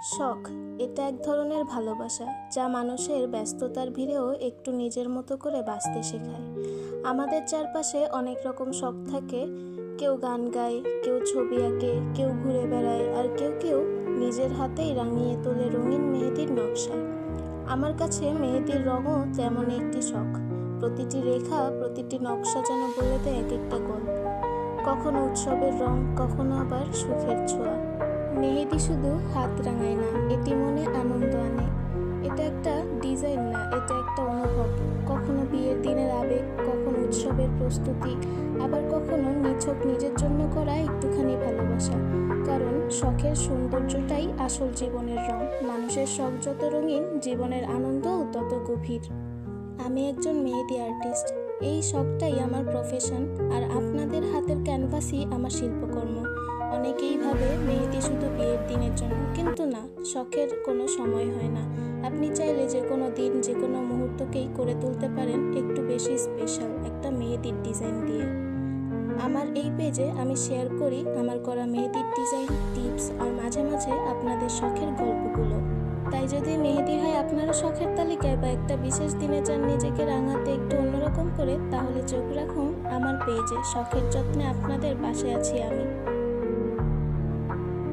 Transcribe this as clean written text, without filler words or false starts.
শখ এটা এক ধরনের ভালোবাসা যা মানুষের ব্যস্ততার ভিড়েও একটু নিজের মতো করে বাঁচতে শেখায়। আমাদের চারপাশে অনেক রকম শখ থাকে। কেউ গান গায়, কেউ ছবি আঁকে, কেউ ঘুরে বেড়ায়, আর কেউ কেউ নিজের হাতেই রাঙিয়ে তোলে রঙিন মেহেদির নকশায়। আমার কাছে মেহেদির রঙও তেমন একটি শখ। প্রতিটি রেখা, প্রতিটি নকশা যেন বলে দেয় এক একটা গল্প। কখনো উৎসবের রং, কখনো আবার সুখের ছোঁয়া। মেহেদি শুধু হাত রাঙায় না, এটি মনে আনন্দ আনে। এটা একটা ডিজাইন না, এটা একটা অনুভব। কখনো বিয়ের দিনের আবেগ, কখনো উৎসবের প্রস্তুতি, আবার কখনো নিছক নিজের জন্য করা একটুখানি ভালোবাসা। কারণ শখের সৌন্দর্যটাই আসল জীবনের রং। মানুষের শখ যত রঙিন, জীবনের আনন্দও তত গভীর। আমি একজন মেহেদি আর্টিস্ট। এই শখটাই আমার প্রফেশন, আর আপনাদের হাতের ক্যানভাসই আমার শিল্পকর্ম। অনেকেই ভাবে মেহেদি শুধু বিয়ের দিনের জন্য, কিন্তু না, শখের কোনো সময় হয় না। আপনি চাইলে যে কোনো দিন, যে কোনো মুহূর্তকেই করে তুলতে পারেন একটু বেশি স্পেশাল একটা মেহেদির ডিজাইন দিয়ে। আমার এই পেজে আমি শেয়ার করি আমার করা মেহেদির ডিজাইন, টিপস, আর মাঝে মাঝে আপনাদের শখের গল্পগুলো। তাই যদি মেহেদি হয় আপনারও শখের তালিকায়, বা একটা বিশেষ দিনে চান নিজেকে রাঙাতে একটু অন্যরকম করে, তাহলে চোখ রাখুন আমার পেজে। শখের যত্নে আপনাদের পাশে আছি আমি।